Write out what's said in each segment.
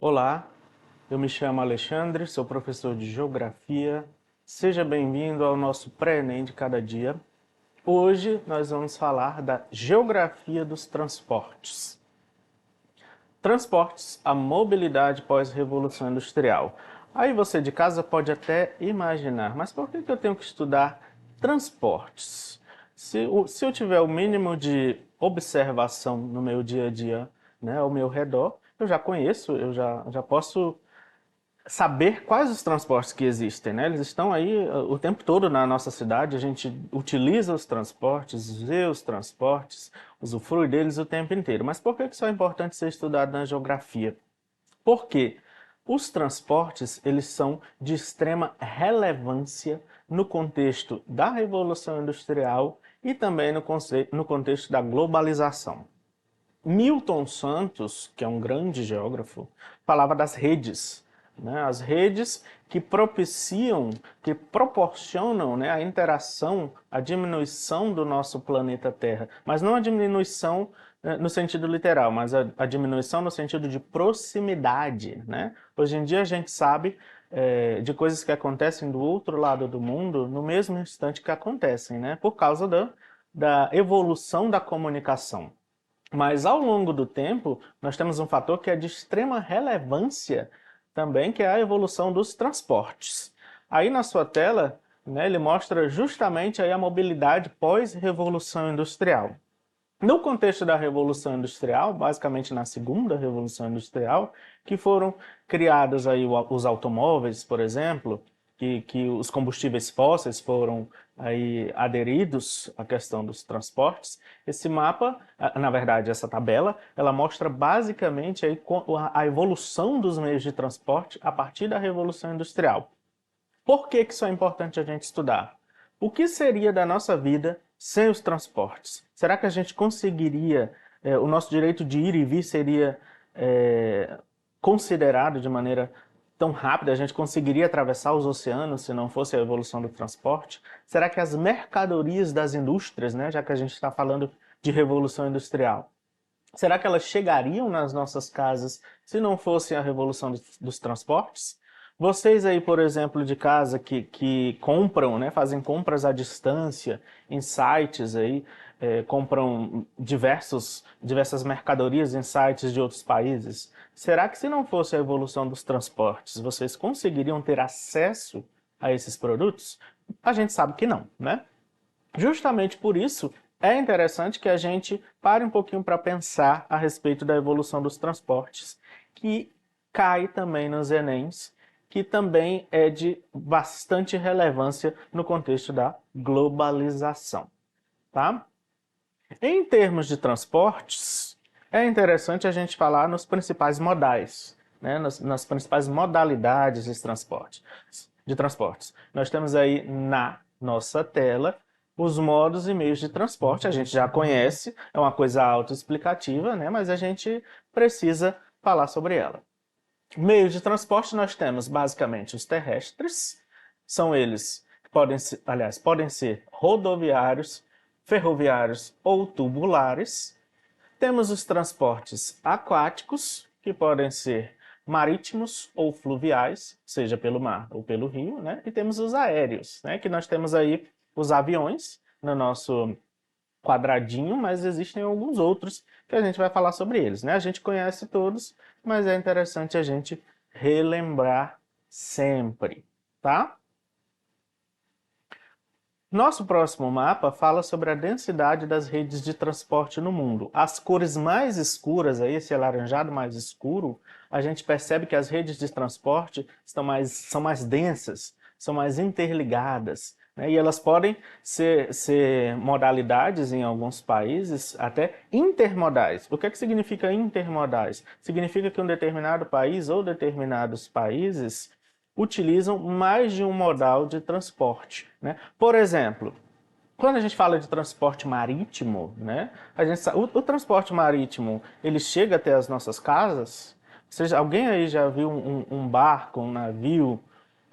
Olá, eu me chamo Alexandre, sou professor de Geografia. Seja bem-vindo ao nosso pré-ENEM de cada dia. Hoje nós vamos falar da Geografia dos Transportes. Transportes, a mobilidade pós-revolução industrial. Aí você de casa pode até imaginar, mas por que eu tenho que estudar transportes? Se eu tiver o mínimo de observação no meu dia a dia, né, ao meu redor, eu já conheço, eu já posso saber quais os transportes que existem, né? Eles estão aí o tempo todo na nossa cidade, a gente utiliza os transportes, vê os transportes, usufrui deles o tempo inteiro. Mas por que isso é importante ser estudado na geografia? Porque os transportes, eles são de extrema relevância no contexto da Revolução Industrial e também no contexto da globalização. Milton Santos, que é um grande geógrafo, falava das redes, né? As redes que propiciam, que proporcionam, né, a interação, a diminuição do nosso planeta Terra. Mas não a diminuição no sentido literal, mas a diminuição no sentido de proximidade, né? Hoje em dia a gente sabe de coisas que acontecem do outro lado do mundo no mesmo instante que acontecem, né? Por causa da evolução da comunicação. Mas ao longo do tempo, nós temos um fator que é de extrema relevância também, que é a evolução dos transportes. Aí na sua tela, né, ele mostra justamente aí a mobilidade pós-revolução industrial. No contexto da Revolução Industrial, basicamente na segunda Revolução Industrial, que foram criados aí os automóveis, por exemplo, que os combustíveis fósseis foram aí aderidos à questão dos transportes. Esse mapa, na verdade, essa tabela, ela mostra basicamente aí a evolução dos meios de transporte a partir da Revolução Industrial. Por que isso é importante a gente estudar? O que seria da nossa vida sem os transportes? Será que a gente conseguiria, o nosso direito de ir e vir seria considerado de maneira tão rápida? A gente conseguiria atravessar os oceanos se não fosse a evolução do transporte? Será que as mercadorias das indústrias, né, já que a gente está falando de revolução industrial, será que elas chegariam nas nossas casas se não fosse a revolução dos transportes? Vocês aí, por exemplo, de casa que compram, né, fazem compras à distância em sites aí, compram diversas mercadorias em sites de outros países. Será que se não fosse a evolução dos transportes, vocês conseguiriam ter acesso a esses produtos? A gente sabe que não, né? Justamente por isso, é interessante que a gente pare um pouquinho para pensar a respeito da evolução dos transportes, que cai também nos Enems, que também é de bastante relevância no contexto da globalização, tá? Em termos de transportes, é interessante a gente falar nos principais modais, né? nas principais modalidades de transportes. Nós temos aí na nossa tela os modos e meios de transporte. A gente já conhece, é uma coisa autoexplicativa, né? Mas a gente precisa falar sobre ela. Meios de transporte nós temos basicamente os terrestres, são eles que podem ser rodoviários, ferroviários ou tubulares. Temos os transportes aquáticos, que podem ser marítimos ou fluviais, seja pelo mar ou pelo rio, né? E temos os aéreos, né? Que nós temos aí os aviões no nosso quadradinho, mas existem alguns outros que a gente vai falar sobre eles, né? A gente conhece todos, mas é interessante a gente relembrar sempre, tá? Nosso próximo mapa fala sobre a densidade das redes de transporte no mundo. As cores mais escuras, aí, esse alaranjado mais escuro, a gente percebe que as redes de transporte são mais densas, são mais interligadas, né? E elas podem ser modalidades em alguns países, até intermodais. O que significa intermodais? Significa que um determinado país ou determinados países utilizam mais de um modal de transporte, né? Por exemplo, quando a gente fala de transporte marítimo, né, o transporte marítimo ele chega até as nossas casas. Alguém aí já viu um barco, um navio,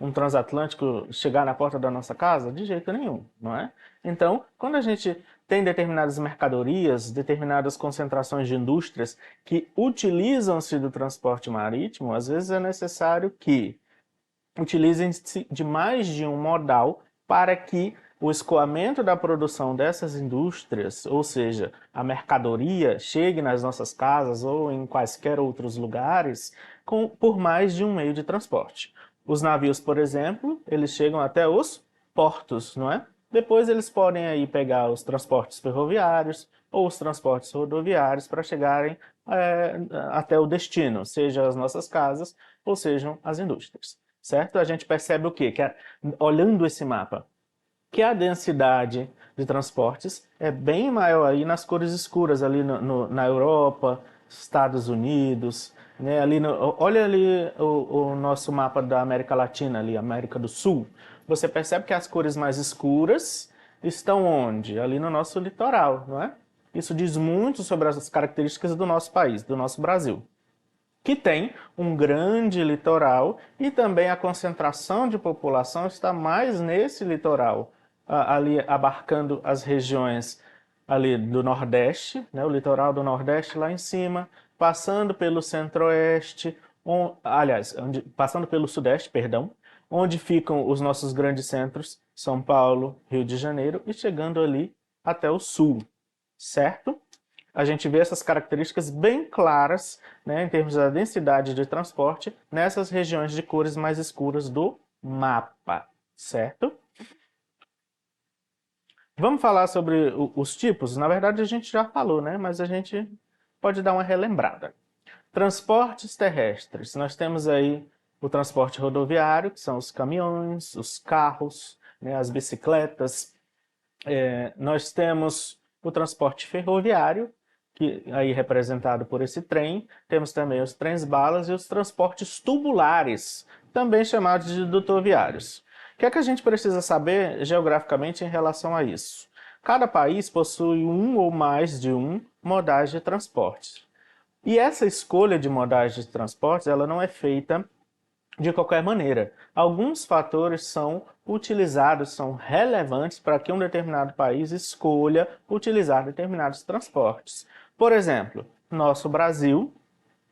um transatlântico chegar na porta da nossa casa? De jeito nenhum, não é? Então, quando a gente tem determinadas mercadorias, determinadas concentrações de indústrias que utilizam-se do transporte marítimo, às vezes é necessário que utilizem-se de mais de um modal para que o escoamento da produção dessas indústrias, ou seja, a mercadoria, chegue nas nossas casas ou em quaisquer outros lugares por mais de um meio de transporte. Os navios, por exemplo, eles chegam até os portos, não é? Depois eles podem aí pegar os transportes ferroviários ou os transportes rodoviários para chegarem até o destino, seja as nossas casas ou sejam as indústrias, certo? A gente percebe o quê? Olhando esse mapa, que a densidade de transportes é bem maior aí nas cores escuras, ali na Europa, Estados Unidos, né? Olha ali o nosso mapa da América Latina, ali, América do Sul. Você percebe que as cores mais escuras estão onde? Ali no nosso litoral, não é? Isso diz muito sobre as características do nosso país, do nosso Brasil, que tem um grande litoral e também a concentração de população está mais nesse litoral, ali abarcando as regiões ali do Nordeste, né, o litoral do Nordeste lá em cima, passando pelo Centro-Oeste, passando pelo Sudeste, perdão, onde ficam os nossos grandes centros, São Paulo, Rio de Janeiro, e chegando ali até o Sul, certo? A gente vê essas características bem claras, né, em termos da densidade de transporte, nessas regiões de cores mais escuras do mapa, certo? Vamos falar sobre os tipos? Na verdade, a gente já falou, né, mas a gente pode dar uma relembrada. Transportes terrestres. Nós temos aí o transporte rodoviário, que são os caminhões, os carros, né, as bicicletas. Nós temos o transporte ferroviário, que aí representado por esse trem. Temos também os trens-balas e os transportes tubulares, também chamados de dutoviários. O que é que a gente precisa saber geograficamente em relação a isso? Cada país possui um ou mais de um modais de transporte. E essa escolha de modais de transporte, ela não é feita de qualquer maneira. Alguns fatores são utilizados, são relevantes para que um determinado país escolha utilizar determinados transportes. Por exemplo, nosso Brasil,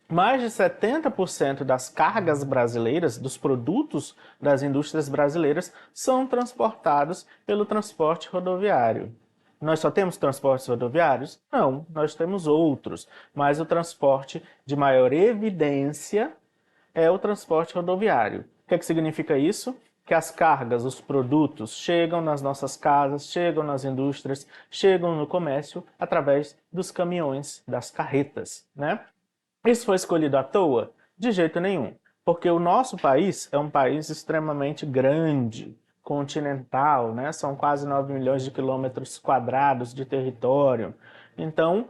mais de 70% das cargas brasileiras, dos produtos das indústrias brasileiras, são transportados pelo transporte rodoviário. Nós só temos transportes rodoviários? Não, nós temos outros, mas o transporte de maior evidência é o transporte rodoviário. O que é que significa isso? Que as cargas, os produtos chegam nas nossas casas, chegam nas indústrias, chegam no comércio através dos caminhões, das carretas, né? Isso foi escolhido à toa? De jeito nenhum, porque o nosso país é um país extremamente grande, continental, né? São quase 9 milhões de quilômetros quadrados de território. Então,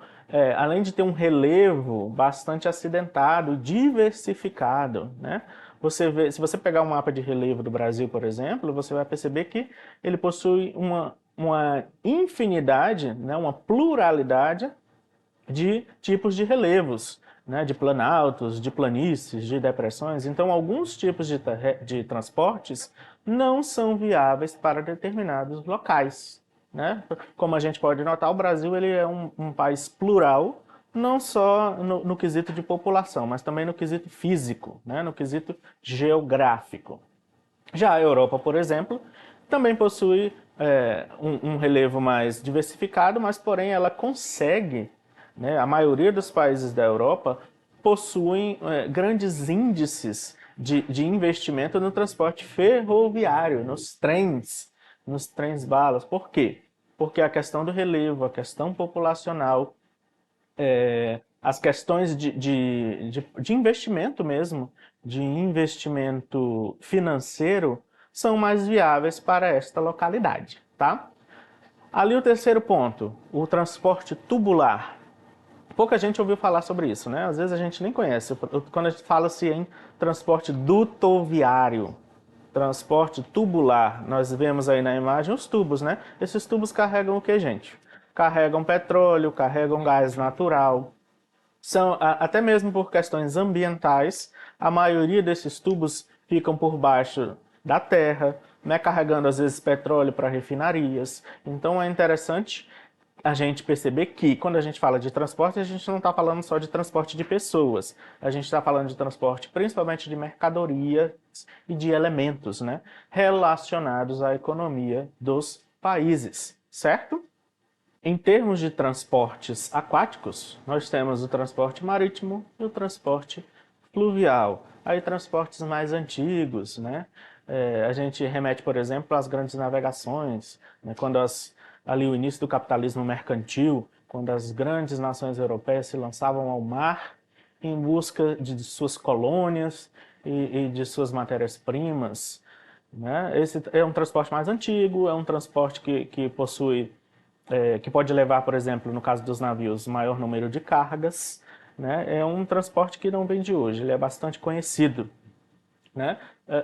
além de ter um relevo bastante acidentado, diversificado, né? Se você pegar um mapa de relevo do Brasil, por exemplo, você vai perceber que ele possui uma infinidade, né? Uma pluralidade de tipos de relevos, né, de planaltos, de planícies, de depressões. Então, alguns tipos de transportes não são viáveis para determinados locais, né? Como a gente pode notar, o Brasil ele é um país plural, não só no quesito de população, mas também no quesito físico, né, no quesito geográfico. Já a Europa, por exemplo, também possui um relevo mais diversificado, mas porém ela consegue, né, a maioria dos países da Europa possuem grandes índices de investimento no transporte ferroviário, nos trens balas. Por quê? Porque a questão do relevo, a questão populacional, as questões de investimento mesmo, de investimento financeiro, são mais viáveis para esta localidade, tá? Ali o terceiro ponto, o transporte tubular. Pouca gente ouviu falar sobre isso, né? Às vezes a gente nem conhece. Quando a gente fala-se em transporte dutoviário, transporte tubular, nós vemos aí na imagem os tubos, né? Esses tubos carregam o que, gente? Carregam petróleo, carregam gás natural. Até mesmo por questões ambientais, a maioria desses tubos ficam por baixo da terra, né? Carregando às vezes petróleo para refinarias. Então é interessante a gente perceber que, quando a gente fala de transporte, a gente não está falando só de transporte de pessoas. A gente está falando de transporte principalmente de mercadorias e de elementos, né, relacionados à economia dos países, certo? Em termos de transportes aquáticos, nós temos o transporte marítimo e o transporte fluvial. Aí transportes mais antigos, né? A gente remete, por exemplo, às grandes navegações, né? Ali o início do capitalismo mercantil, quando as grandes nações europeias se lançavam ao mar em busca de suas colônias e de suas matérias-primas, né? Esse é um transporte mais antigo, é um transporte que possui que pode levar, por exemplo, no caso dos navios, maior número de cargas, né? É um transporte que não vem de hoje, ele é bastante conhecido, né?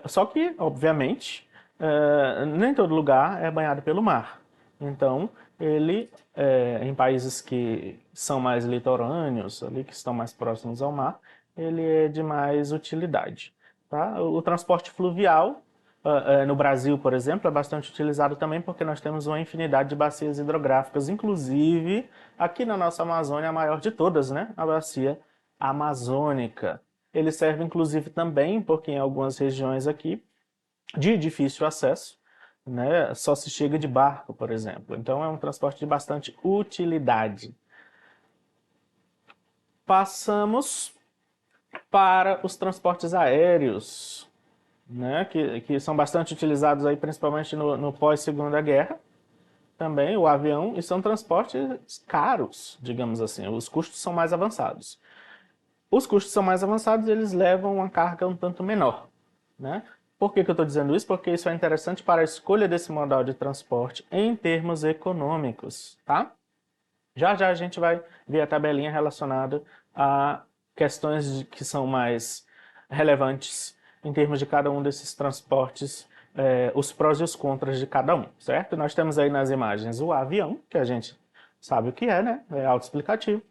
Só que, obviamente, nem todo lugar é banhado pelo mar. Então, ele, em países que são mais litorâneos, ali que estão mais próximos ao mar, ele é de mais utilidade. Tá? O transporte fluvial, no Brasil, por exemplo, é bastante utilizado também porque nós temos uma infinidade de bacias hidrográficas, inclusive aqui na nossa Amazônia, a maior de todas, né? A bacia amazônica. Ele serve inclusive também, porque em algumas regiões aqui, de difícil acesso, né? Só se chega de barco, por exemplo. Então é um transporte de bastante utilidade. Passamos para os transportes aéreos, né? Que são bastante utilizados aí, principalmente no pós-Segunda Guerra. Também o avião, e são transportes caros, digamos assim. Os custos são mais avançados. Os custos são mais avançados e eles levam uma carga um tanto menor, né? Por que eu estou dizendo isso? Porque isso é interessante para a escolha desse modal de transporte em termos econômicos, tá? Já já a gente vai ver a tabelinha relacionada a questões que são mais relevantes em termos de cada um desses transportes, os prós e os contras de cada um, certo? Nós temos aí nas imagens o avião, que a gente sabe o que é, né? É autoexplicativo.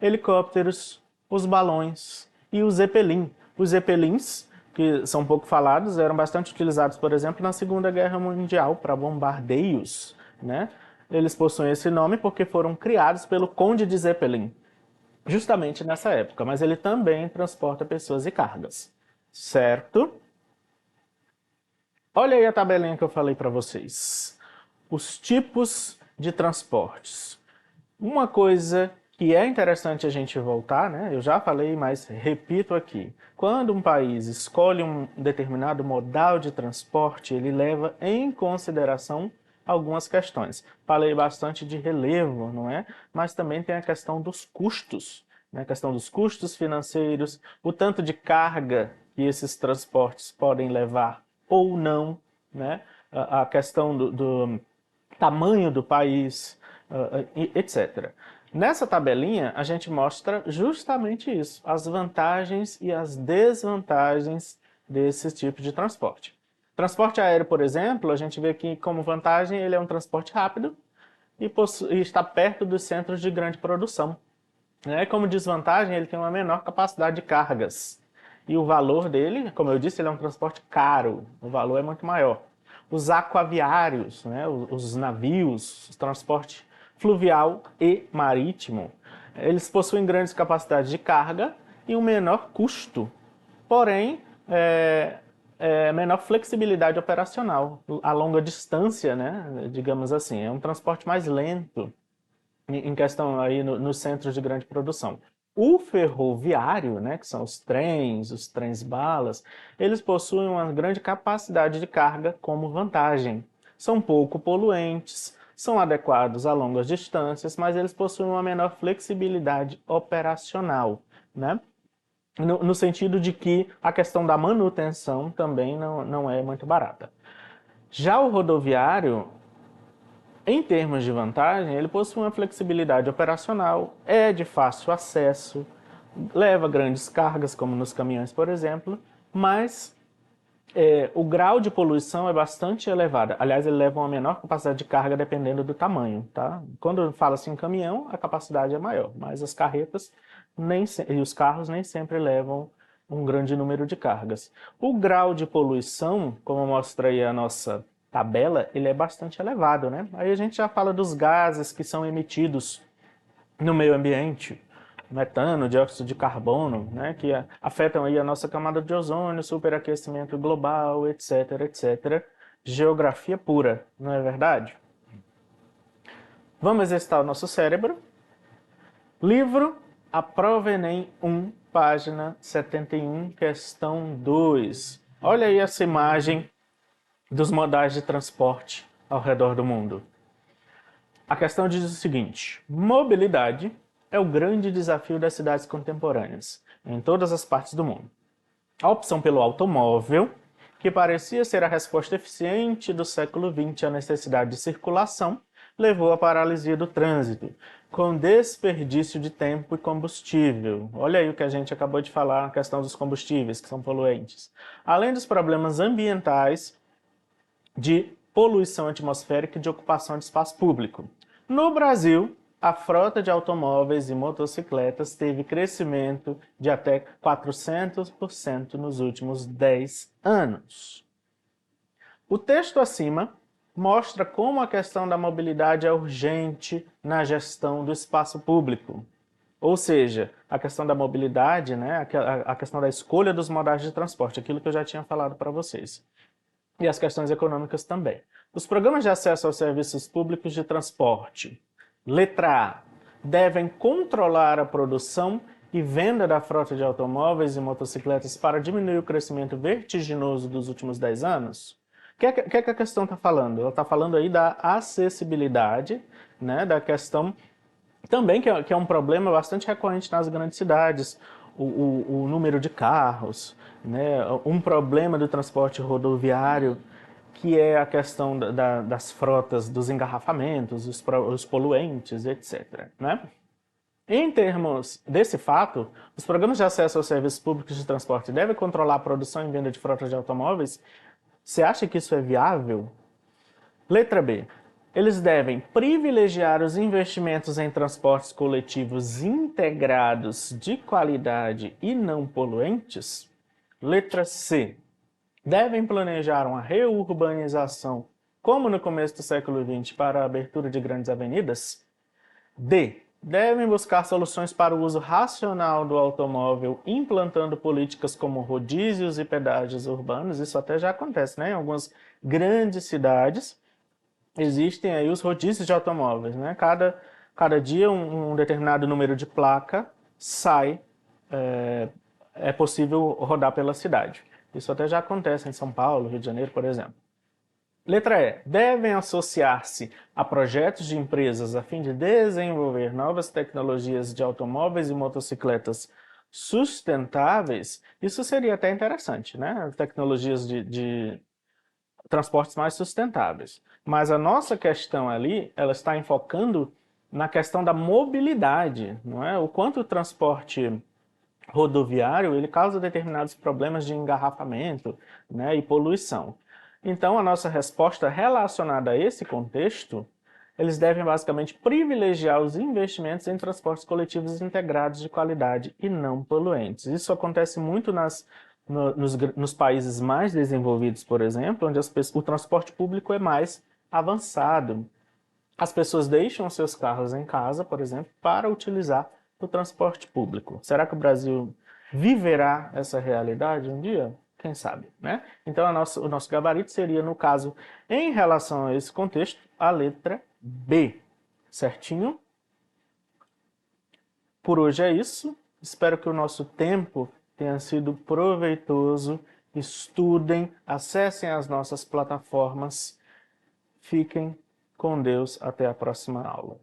Helicópteros, os balões e o Zeppelin. Os Zeppelins, que são pouco falados, eram bastante utilizados, por exemplo, na Segunda Guerra Mundial para bombardeios, né? Eles possuem esse nome porque foram criados pelo Conde de Zeppelin, justamente nessa época, mas ele também transporta pessoas e cargas, certo? Olha aí a tabelinha que eu falei para vocês. Os tipos de transportes. Uma coisa que é interessante a gente voltar, né? Eu já falei, mas repito aqui. Quando um país escolhe um determinado modal de transporte, ele leva em consideração algumas questões. Falei bastante de relevo, não é? Mas também tem a questão dos custos, né? A questão dos custos financeiros, o tanto de carga que esses transportes podem levar ou não, né? A questão do tamanho do país, etc. Nessa tabelinha, a gente mostra justamente isso, as vantagens e as desvantagens desse tipo de transporte. Transporte aéreo, por exemplo, a gente vê que como vantagem ele é um transporte rápido e está perto dos centros de grande produção. Como desvantagem, ele tem uma menor capacidade de cargas. E o valor dele, como eu disse, ele é um transporte caro, o valor é muito maior. Os aquaviários, né, os navios, o transporte fluvial e marítimo, eles possuem grandes capacidades de carga e um menor custo, porém, menor flexibilidade operacional, a longa distância, né, digamos assim, é um transporte mais lento em questão aí nos centros de grande produção. O ferroviário, né, que são os trens balas, eles possuem uma grande capacidade de carga como vantagem. São pouco poluentes, são adequados a longas distâncias, mas eles possuem uma menor flexibilidade operacional, né? No sentido de que a questão da manutenção também não é muito barata. Já o rodoviário, em termos de vantagem, ele possui uma flexibilidade operacional, é de fácil acesso, leva grandes cargas, como nos caminhões, por exemplo, mas o grau de poluição é bastante elevado. Aliás, ele leva uma menor capacidade de carga dependendo do tamanho, tá? Quando fala assim caminhão, a capacidade é maior, mas as carretas e os carros nem sempre levam um grande número de cargas. O grau de poluição, como mostra aí a nossa tabela, ele é bastante elevado, né? Aí a gente já fala dos gases que são emitidos no meio ambiente, metano, dióxido de carbono, né, que afetam aí a nossa camada de ozônio, superaquecimento global, etc, etc. Geografia pura, não é verdade? Vamos exercitar o nosso cérebro. Livro A Prova Enem 1, página 71, questão 2. Olha aí essa imagem dos modais de transporte ao redor do mundo. A questão diz o seguinte: mobilidade é o grande desafio das cidades contemporâneas, em todas as partes do mundo. A opção pelo automóvel, que parecia ser a resposta eficiente do século XX à necessidade de circulação, levou à paralisia do trânsito, com desperdício de tempo e combustível. Olha aí o que a gente acabou de falar, a questão dos combustíveis, que são poluentes. Além dos problemas ambientais de poluição atmosférica e de ocupação de espaço público. No Brasil, a frota de automóveis e motocicletas teve crescimento de até 400% nos últimos 10 anos. O texto acima mostra como a questão da mobilidade é urgente na gestão do espaço público. Ou seja, a questão da mobilidade, né, a questão da escolha dos modais de transporte, aquilo que eu já tinha falado para vocês. E as questões econômicas também. Os programas de acesso aos serviços públicos de transporte. Letra A. Devem controlar a produção e venda da frota de automóveis e motocicletas para diminuir o crescimento vertiginoso dos últimos 10 anos? O que é que a questão está falando? Ela está falando aí da acessibilidade, né, da questão também que é um problema bastante recorrente nas grandes cidades, o número de carros, né, um problema do transporte rodoviário, que é a questão das frotas, dos engarrafamentos, os poluentes, etc. Né? Em termos desse fato, os programas de acesso aos serviços públicos de transporte devem controlar a produção e venda de frotas de automóveis. Você acha que isso é viável? Letra B. Eles devem privilegiar os investimentos em transportes coletivos integrados de qualidade e não poluentes? Letra C. Devem planejar uma reurbanização, como no começo do século XX, para a abertura de grandes avenidas? D. Devem buscar soluções para o uso racional do automóvel, implantando políticas como rodízios e pedágios urbanos. Isso até já acontece, né? Em algumas grandes cidades existem aí os rodízios de automóveis, né? Cada dia um determinado número de placa sai, é possível rodar pela cidade. Isso até já acontece em São Paulo, Rio de Janeiro, por exemplo. Letra E. Devem associar-se a projetos de empresas a fim de desenvolver novas tecnologias de automóveis e motocicletas sustentáveis. Isso seria até interessante, né? Tecnologias de transportes mais sustentáveis. Mas a nossa questão ali, ela está enfocando na questão da mobilidade, não é? O quanto o transporte rodoviário ele causa determinados problemas de engarrafamento, né, e poluição. Então, a nossa resposta relacionada a esse contexto, eles devem basicamente privilegiar os investimentos em transportes coletivos integrados de qualidade e não poluentes. Isso acontece muito nos países mais desenvolvidos, por exemplo, onde o transporte público é mais avançado. As pessoas deixam seus carros em casa, por exemplo, para utilizar o transporte público. Será que o Brasil viverá essa realidade um dia? Quem sabe, né? Então, o nosso gabarito seria, no caso, em relação a esse contexto, a letra B. Certinho? Por hoje é isso. Espero que o nosso tempo tenha sido proveitoso. Estudem, acessem as nossas plataformas. Fiquem com Deus. Até a próxima aula.